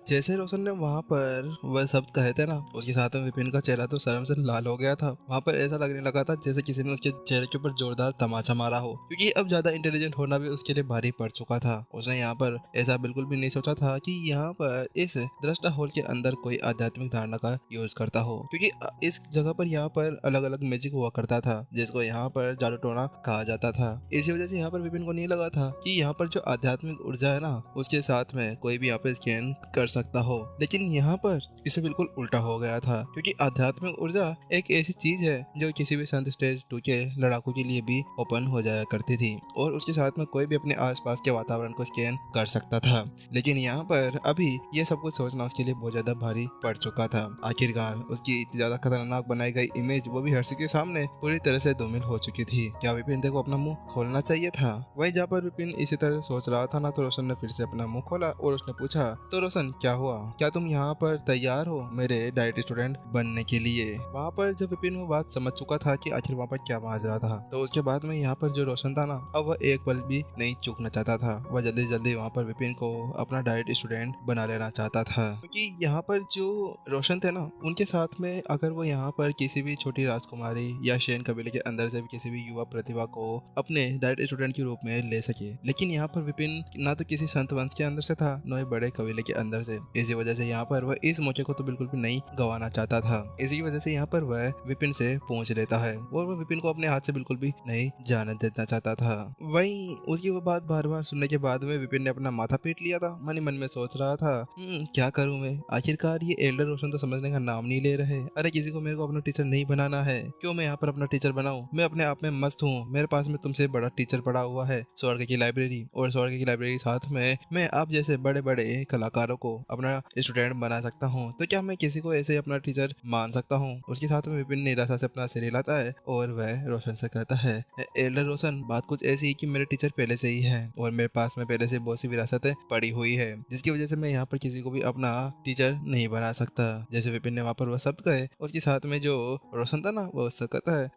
जैसे रोशन ने वहां पर वह शब्द कहे थे ना, उसके साथ में विपिन का चेहरा तो शर्म से लाल हो गया था। वहां पर ऐसा लगने लगा था जैसे किसी ने उसके चेहरे के ऊपर जोरदार तमाचा मारा हो, क्योंकि अब ज्यादा इंटेलिजेंट होना भी उसके लिए भारी पड़ चुका था। उसने यहाँ पर ऐसा बिल्कुल भी नहीं सोचा था कि यहाँ पर इस दृष्टा हॉल के अंदर कोई आध्यात्मिक धारणा का यूज करता हो, क्योंकि इस जगह पर यहाँ पर अलग अलग मैजिक हुआ करता था जिसको यहाँ पर जादू टोना कहा जाता था। इसी वजह से यहाँ पर विपिन को नहीं लगा था कि यहाँ पर जो आध्यात्मिक ऊर्जा है ना, उसके साथ में कोई भी यहाँ पे स्कैन कर सकता हो। लेकिन यहाँ पर इसे बिल्कुल उल्टा हो गया था, क्योंकि आध्यात्मिक ऊर्जा एक ऐसी चीज है जो किसी भी संत स्टेज 2 के लड़ाकू के लिए भी ओपन हो जाया करती थी और उसके साथ में कोई भी अपने आसपास के वातावरण को स्कैन कर सकता था। लेकिन यहाँ पर अभी ये सब कुछ सोचना उसके लिए बहुत ज्यादा भारी पड़ चुका था। आखिरकार उसकी इतनी ज्यादा खतरनाक बनाई गई इमेज, वो भी हर्षित के सामने पूरी तरह से धूमिल हो चुकी थी। क्या विपिन को अपना मुंह खोलना चाहिए था? वही जहाँ पर विपिन इसी तरह सोच रहा था ना, तो रोशन ने फिर से अपना मुंह खोला और उसने पूछा, तो रोशन क्या हुआ? क्या तुम यहाँ पर तैयार हो मेरे डाइट स्टूडेंट बनने के लिए? वहाँ पर जब विपिन वो बात समझ चुका था कि आखिर वहाँ पर क्या माजरा था, तो उसके बाद में यहाँ पर जो रोशन था ना, अब वह एक पल भी नहीं चूकना चाहता था। वह जल्दी जल्दी वहाँ पर विपिन को अपना डाइट स्टूडेंट बना लेना चाहता था, क्योंकि यहाँ पर जो रोशन थे ना, उनके साथ में अगर वो यहाँ पर किसी भी छोटी राजकुमारी या शेन कबीले के अंदर से भी किसी भी युवा प्रतिभा को अपने डाइट स्टूडेंट के रूप में ले सके, लेकिन यहाँ पर विपिन ना तो किसी संत वंश के अंदर से था, न ही बड़े कबीले के अंदर से। इसी वजह से यहाँ पर वह इस मौके को तो बिल्कुल भी नहीं गंवाना चाहता था। इसी वजह से यहाँ पर वह विपिन से पूछ लेता है और वह विपिन को अपने हाथ से बिल्कुल भी नहीं जाने देना चाहता था। वहीं उसकी वो बात बार बार सुनने के बाद में विपिन ने अपना माथा पीट लिया था। मन ही मन में सोच रहा था, क्या करूं मैं? आखिरकार ये एल्डर रोशन तो समझने का नाम नहीं ले रहे। अरे किसी को मेरे को अपना टीचर नहीं बनाना है, क्यों मैं यहाँ पर अपना टीचर बनाऊं? मैं अपने आप में मस्त हूँ, मेरे पास में तुमसे बड़ा टीचर पड़ा हुआ है, स्वर्ग की लाइब्रेरी, और स्वर्ग की लाइब्रेरी साथ में मैं आप जैसे बड़े बड़े कलाकारों को अपना स्टूडेंट बना सकता हूँ। तो क्या मैं किसी को ऐसे अपना टीचर मान सकता हूँ? उसके साथ में विपिन निराशा से अपना सिर हिलाता है और वह रोशन से कहता है, एल्डर रोशन, बात कुछ ऐसी है कि मेरे टीचर पहले से ही है और मेरे पास में पहले से बहुत सी विरासतें पड़ी हुई है, जिसकी वजह से मैं यहाँ पर किसी को भी अपना टीचर नहीं बना सकता। जैसे विपिन ने वहाँ पर वह शब्द कहे, उसके साथ में जो रोशन था ना, वो उससे कहता है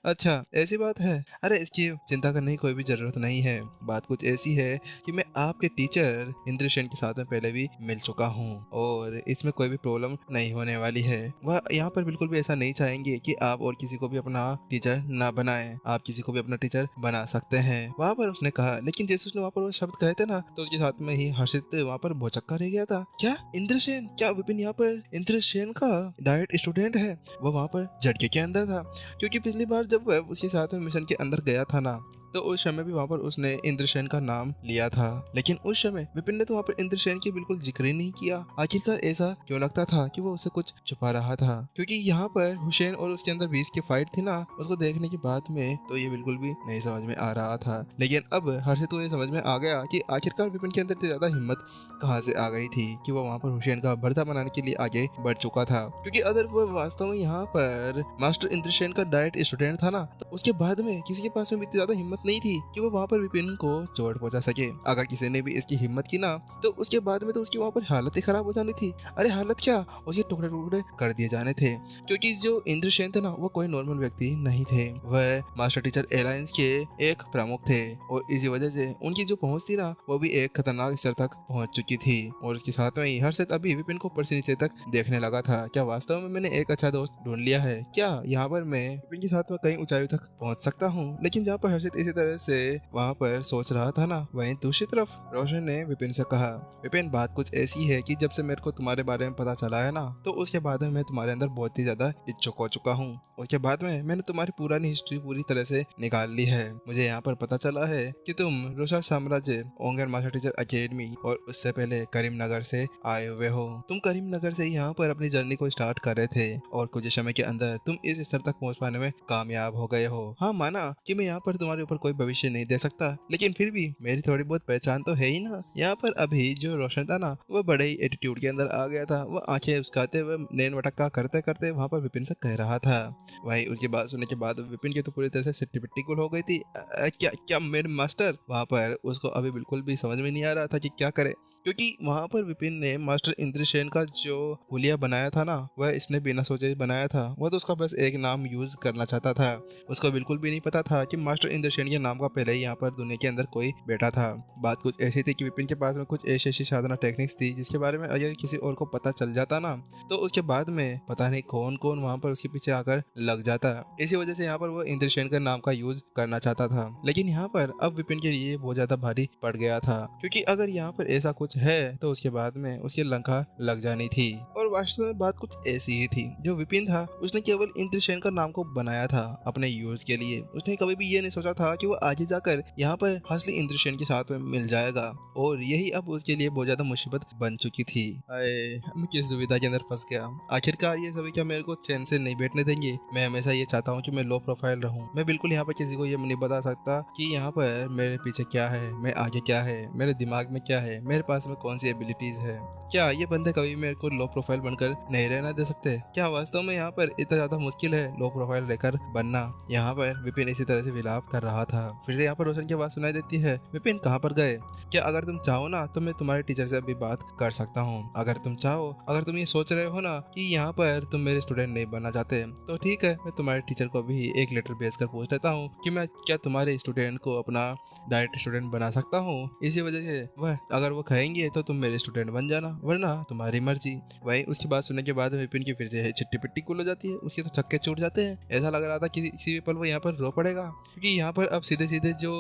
अच्छा ऐसी बात है? अरे इसकी चिंता करने की कोई भी जरूरत नहीं है। बात कुछ ऐसी है कि मैं आपके टीचर इंद्रसेन के साथ में पहले भी मिल चुका हूँ और इसमें कोई भी प्रॉब्लम नहीं होने वाली है। वह यहाँ पर बिल्कुल भी ऐसा नहीं चाहेंगे कि आप और किसी को भी अपना टीचर ना बनाएं। आप किसी को भी अपना टीचर बना सकते हैं, वहाँ पर उसने कहा। लेकिन जैसे उसने वहाँ पर वो शब्द कहे थे ना, तो उसके साथ में ही हर्षित वहाँ पर भौचक्का रह गया था। क्या इंद्रसेन? क्या विपिन यहाँ पर इंद्रसेन का डाइट स्टूडेंट है? वह वहाँ पर झटके के अंदर था, क्योंकि पिछली बार जब वह उसके साथ में मिशन के अंदर गया था ना, तो उस समय भी वहाँ पर उसने इंद्रसेन का नाम लिया था। लेकिन उस समय विपिन ने तो वहाँ पर इंद्रसेन की बिल्कुल जिक्र ही नहीं किया। आखिरकार ऐसा क्यों लगता था कि वो उससे कुछ छुपा रहा था? क्योंकि यहाँ पर हुसैन और उसके अंदर 20 की फाइट थी ना, उसको देखने के बाद में तो ये बिल्कुल भी नहीं समझ में आ रहा था। लेकिन अब हर्षित को ये समझ में आ गया कि आखिरकार विपिन के अंदर इतनी ज्यादा हिम्मत कहाँ से आ गई थी कि वो वहाँ पर हुसैन का भरता बनाने के लिए आगे बढ़ चुका था। क्योंकि अगर वो वास्तव में यहाँ पर मास्टर इंद्रसेन का डाइट स्टूडेंट था ना, तो उसके बाद में किसी के पास में इतनी ज्यादा हिम्मत नहीं थी कि वो वहाँ पर विपिन को चोट पहुंचा सके। अगर किसी ने भी इसकी हिम्मत की ना, तो उसके बाद में तो उसकी वहाँ पर हालत ही खराब हो जानी थी। अरे हालत क्या, उसके टुकड़े टुकड़े कर दिए जाने थे। क्योंकि जो इंद्रसेन थे ना, वो कोई नॉर्मल व्यक्ति नहीं थे। वह मास्टर टीचर अलायंस के एक प्रमुख थे और इसी वजह से उनकी जो पहुंच थी ना, वो भी एक खतरनाक स्तर तक पहुंच चुकी थी। और उसके साथ में ही हर्षित अभी विपिन को ऊपर से नीचे तक देखने लगा था। क्या वास्तव में मैंने एक अच्छा दोस्त ढूंढ लिया है? क्या यहाँ पर मैं विपिन के साथ में कई ऊंचाई तक पहुंच सकता हूँ? लेकिन जहाँ पर हर्षित इसी तरह से वहाँ पर सोच रहा था ना, वहीं दूसरी तरफ रोशन ने विपिन से कहा, विपिन बात कुछ ऐसी है कि जब से मेरे को तुम्हारे बारे में पता चला है ना, तो उसके बाद में मैं तुम्हारे अंदर बहुत ही ज्यादा इच्छुक हो चुका हूँ। उसके बाद में मैंने तुम्हारी पुरानी हिस्ट्री पूरी तरह से निकाल ली है। मुझे यहाँ पर पता चला है कि तुम रोशा साम्राज्य ओंगर मास्टर टीचर अकेडमी और उससे पहले करीमनगर से आए हुए हो। तुम करीमनगर से यहाँ पर अपनी जर्नी को स्टार्ट कर रहे थे और कुछ समय के अंदर तुम इस स्तर तक पहुँच पाने में कामयाब हो गए हो। हाँ माना कि मैं यहाँ पर तुम्हारे ऊपर कोई भविष्य नहीं दे सकता, लेकिन फिर भी मेरी थोड़ी बहुत पहचान तो है ही ना। यहाँ पर अभी जो रोशन था ना, वो बड़े ही एटीट्यूड के अंदर आ गया था। वो आंखें उसकाते हुए नैन मटक्का करते करते वहाँ पर विपिन से कह रहा था। वही उसकी बात सुनने के बाद विपिन की तो पूरी तरह से सिट्टी पिट्टी गुल हो गई थी। क्या क्या मेरे मास्टर? वहाँ पर उसको अभी बिल्कुल भी समझ में नहीं आ रहा था कि क्या करे, क्योंकि वहाँ पर विपिन ने मास्टर इंद्रसेन का जो हुलिया बनाया था ना, वह इसने बिना सोचे ही बनाया था। वह तो उसका बस एक नाम यूज करना चाहता था। उसको बिल्कुल भी नहीं पता था कि मास्टर इंद्रसेन के नाम का पहले ही यहाँ पर दुनिया के अंदर कोई बैठा था। बात कुछ ऐसी थी कि विपिन के पास में कुछ ऐसी साधना टेक्निक्स थी जिसके बारे में अगर किसी और को पता चल जाता ना तो उसके बाद में पता नहीं कौन कौन वहाँ पर उसके पीछे आकर लग जाता। इसी वजह से यहाँ पर वो इंद्रसेन का नाम का यूज करना चाहता था, लेकिन यहाँ पर अब विपिन के लिए बहुत ज्यादा भारी पड़ गया था, क्योंकि अगर यहाँ पर ऐसा कुछ है तो उसके बाद में उसकी लंका लग जानी थी। और वास्तव में बात कुछ ऐसी ही थी। जो विपिन था उसने केवल इंद्रसेन का नाम को बनाया था अपने यूज के लिए। उसने कभी भी ये नहीं सोचा था कि वो आगे जाकर यहाँ पर असली इंद्रसेन के साथ में मिल जाएगा, और यही अब उसके लिए बहुत ज्यादा मुसीबत बन चुकी थी। मैं किस दुविधा के अंदर फंस गया। आखिरकार ये सभी क्या मेरे को चैन से नहीं बैठने देंगे। मैं हमेशा ये चाहता हूँ कि मैं लो प्रोफाइल रहूँ। मैं बिल्कुल यहाँ पर किसी को ये नहीं बता सकता कि यहाँ पर मेरे पीछे क्या है, मैं आगे क्या है, मेरे दिमाग में क्या है, मेरे पास में कौन सी एबिलिटीज है। क्या ये बंदे कभी मेरे को लो प्रोफाइल बनकर नहीं रहना दे सकते? क्या वास्तव में यहाँ पर इतना ज्यादा मुश्किल है लो प्रोफाइल लेकर बनना? यहाँ पर विपिन इसी तरह से विलाप कर रहा था। फिर से यहाँ पर रोशन की आवाज सुनाई देती है, विपिन कहाँ पर गए? क्या अगर तुम चाहो ना तो मैं तुम्हारे टीचर से अभी बात कर सकता हूँ। अगर तुम चाहो, अगर तुम ये सोच रहे हो ना कि यहाँ पर तुम मेरे स्टूडेंट नहीं बनना चाहते तो ठीक है, मैं तुम्हारे टीचर को भी एक लेटर भेजकर पूछ लेता हूँ कि मैं क्या तुम्हारे स्टूडेंट को अपना डायरेक्ट स्टूडेंट बना सकता हूँ। इसी वजह से वह अगर वो कहेंगे तो तुम मेरे स्टूडेंट बन जाना, वरना तुम्हारी मर्जी। वही उसकी बात सुनने के बाद विपिन की फिर से चिट्टी पिट्टी कुल हो जाती है। उसके तो चक्के छूट जाते हैं। ऐसा लग रहा था कि किसी पल वो यहाँ पर रो पड़ेगा, क्योंकि यहाँ पर अब सीधे सीधे जो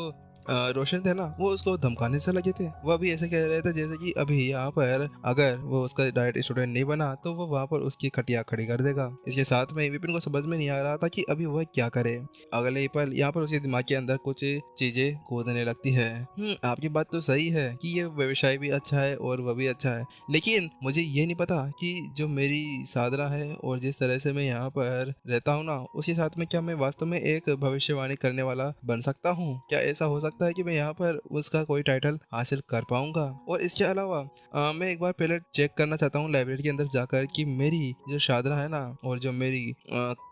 रोशन थे ना वो उसको धमकाने से लगे थे। वो अभी ऐसे कह रहे थे जैसे कि अभी यहाँ पर अगर वो उसका डायरेक्ट स्टूडेंट नहीं बना तो वो वहाँ पर उसकी खटिया खड़ी कर देगा। इसके साथ में विपिन को समझ में नहीं आ रहा था कि अभी वह क्या करे। अगले ही पल यहाँ पर उसके दिमाग के अंदर कुछ चीजें कूदने लगती है। आपकी बात तो सही है कि ये व्यवसाय भी अच्छा है और वह भी अच्छा है, लेकिन मुझे ये नहीं पता कि जो मेरी साधना है और जिस तरह से मैं यहाँ पर रहता हूँ ना उसके साथ में क्या मैं वास्तव में एक भविष्यवाणी करने वाला बन सकता हूँ? क्या ऐसा हो सकता है कि मैं यहाँ पर उसका कोई टाइटल हासिल कर पाऊंगा? और इसके अलावा मैं एक बार पहले चेक करना चाहता हूँ लाइब्रेरी के अंदर जाकर कि मेरी जो साधना है ना और जो मेरी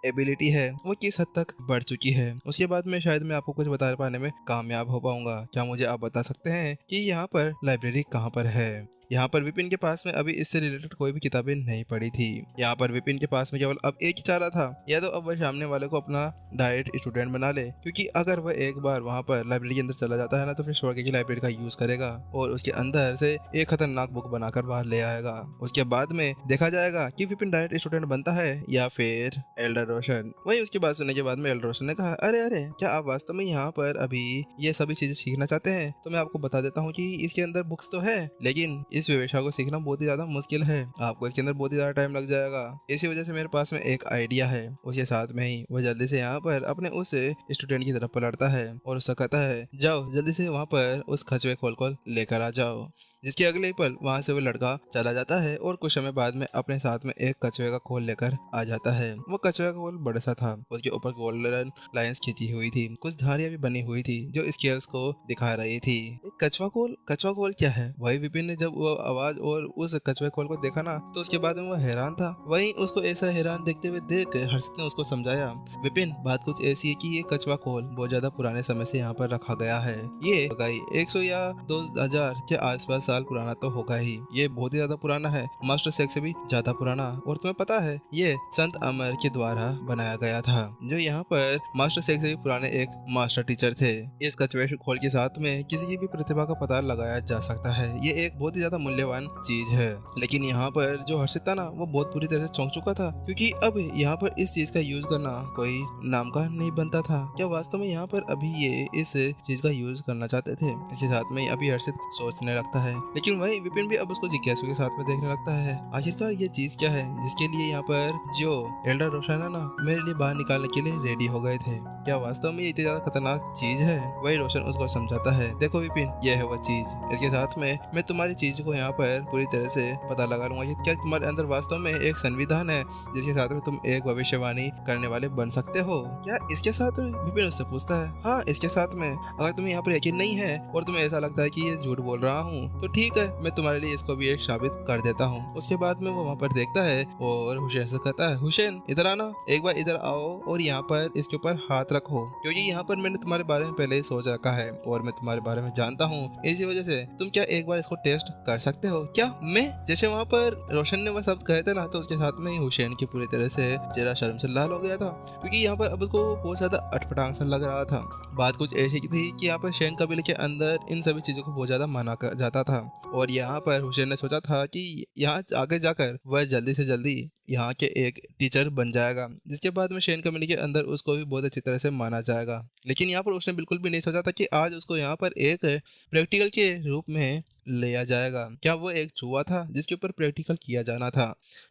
एबिलिटी है वो किस हद तक बढ़ चुकी है। उसके बाद में शायद मैं आपको कुछ बता पाने में कामयाब हो पाऊंगा। क्या मुझे आप बता सकते हैं कि यहाँ पर लाइब्रेरी कहाँ पर है? यहाँ पर विपिन के पास में अभी इससे रिलेटेड कोई भी किताबें नहीं पढ़ी थी। यहाँ पर विपिन के पास में केवल अब एक ही चारा था, या तो अब वह सामने वाले को अपना डायरेक्ट स्टूडेंट बना ले, क्योंकि अगर वह एक बार वहाँ पर लाइब्रेरी के अंदर चला जाता है ना तो फिर स्वर्ग की लाइब्रेरी का यूज करेगा और उसके अंदर से एक खतरनाक बुक बनाकर बाहर ले आएगा। उसके बाद में देखा जाएगा कि विपिन डायरेक्ट स्टूडेंट बनता है या फिर एल्डर रोशन। वही उसकी बात सुनने के बाद में एल्डर रोशन ने कहा, अरे अरे क्या आप वास्तव में यहाँ पर अभी ये सभी चीजें सीखना चाहते हैं? तो मैं आपको बता देता हूँ कि इसके अंदर बुक्स तो है, लेकिन इस व्यवसाय को सीखना बहुत ही ज्यादा मुश्किल है। आपको इसके अंदर बहुत ही ज्यादा टाइम लग जाएगा। इसी वजह से मेरे पास में एक आइडिया है। उसके साथ में ही वो जल्दी से यहाँ पर अपने उस स्टूडेंट की तरफ पलटता है और उससे कहता है, जाओ जल्दी से वहाँ पर उस कछुए खोल को लेकर आ जाओ। जिसके अगले ही पल वहाँ से वो लड़का चला जाता है और कुछ समय बाद में अपने साथ में एक कछुए का खोल लेकर आ जाता है। वो कछुए का खोल बड़ा सा था, उसके ऊपर गोल्डन लाइंस खींची हुई थी, कुछ धारियां भी बनी हुई थी जो स्केल्स को दिखा रही थी। कछुआ खोल क्या है? वही विपिन ने जब वो आवाज और उस कछुए खोल को देखा ना तो उसके बाद में वो हैरान था। वहीं उसको ऐसा हैरान देखते हुए देख हर्षित ने उसको समझाया, विपिन बात कुछ ऐसी है कि ये कछुआ खोल बहुत ज्यादा पुराने समय से यहाँ पर रखा गया है। ये 100 या 2000 के आसपास साल पुराना तो होगा ही। ये बहुत ही ज्यादा पुराना है, मास्टर शेख से भी ज्यादा पुराना। और तुम्हें पता है ये संत अमर के द्वारा बनाया गया था, जो यहाँ पर मास्टर शेख से भी पुराने एक मास्टर टीचर थे। इस कछुए खोल के साथ में किसी की भी प्रतिभा का पता लगाया जा सकता है। ये एक बहुत ही ज्यादा मूल्यवान चीज है। लेकिन यहाँ पर जो हर्षित था ना वो बहुत पूरी तरह से चौंक चुका था, क्योंकि अब यहाँ पर इस चीज का यूज करना कोई नाम का नहीं बनता था। क्या वास्तव में यहाँ पर अभी ये इस चीज का यूज करना चाहते थे? इसके साथ में अभी हर्षित सोचने लगता है, लेकिन वही विपिन भी अब उसको जिज्ञासु के साथ में देखने लगता है। आखिरकार ये चीज क्या है जिसके लिए यहाँ पर जो एल्डर रोशन है ना मेरे लिए बाहर निकालने के लिए रेडी हो गए थे? क्या वास्तव में ये इतनी ज्यादा खतरनाक चीज है? वही रोशन उसको समझाता है, देखो विपिन ये है वो चीज। इसके साथ में मैं तुम्हारी चीज को यहाँ पर पूरी तरह से पता लगा लूंगा कि क्या तुम्हारे अंदर वास्तव में एक संविधान है जिसके साथ में तुम एक भविष्यवाणी करने वाले बन सकते हो क्या? इसके साथ में विपिन उससे पूछता है, हाँ इसके साथ में। अगर तुम्हें यहाँ पर यकीन नहीं है और तुम्हें ऐसा लगता है कि ये झूठ बोल रहा हूँ तो ठीक है, मैं तुम्हारे लिए इसको भी एक साबित कर देता हूँ। उसके बाद में वो वहाँ पर देखता है और हुसैन से कहता है, हुसैन इधर आना, एक बार इधर आओ और यहाँ पर इसके ऊपर हाथ रखो, क्योंकि यहाँ पर मैंने तुम्हारे बारे में पहले ही सोच रखा है और मैं तुम्हारे बारे में जानता जानता हूँ, इसी वजह से तुम क्या एक बार इसको टेस्ट कर सकते हो क्या? मैं जैसे वहाँ पर रोशन ने वह शब्द कहे थे ना, तो उसके साथ में ही हुसैन की पूरी तरह से चेहरा शर्म से लाल हो गया था, क्योंकि यहाँ पर अब उसको बहुत ज्यादा अटपटांग सा लग रहा था। बात कुछ ऐसी की थी कि यहाँ पर शेन कबीले के अंदर इन सभी चीजों को बहुत ज्यादा माना जाता था, और यहाँ पर हुसैन ने सोचा था कि यहाँ आगे जाकर वह जल्दी से जल्दी यहाँ के एक टीचर बन जाएगा, जिसके बाद में शेन कम्युनिटी के अंदर उसको भी बहुत अच्छी तरह से माना जाएगा। लेकिन यहाँ पर उसने बिल्कुल भी नहीं सोचा था कि आज उसको यहाँ पर एक प्रैक्टिकल के रूप में लिया जाएगा। क्या वो एक जुआ था जिसके ऊपर प्रैक्टिकल किया जाना था?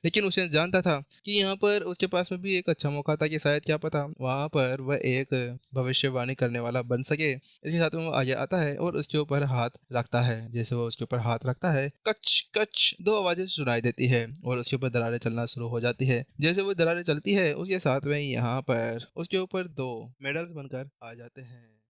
लेकिन उसे जानता था कि यहाँ पर उसके पास में भी एक अच्छा मौका था कि शायद क्या पता वहाँ पर वह एक भविष्यवाणी करने वाला बन सके। इसके साथ में वो आगे आता है और उसके ऊपर हाथ रखता है। जैसे वो उसके ऊपर हाथ रखता है, कच कच दो आवाजें सुनाई देती है और उसके ऊपर दरारें चलना शुरू हो जाती है। जैसे वो दरारें चलती है, उसके साथ में यहाँ पर उसके ऊपर दो मेडल्स बनकर आ जाते हैं।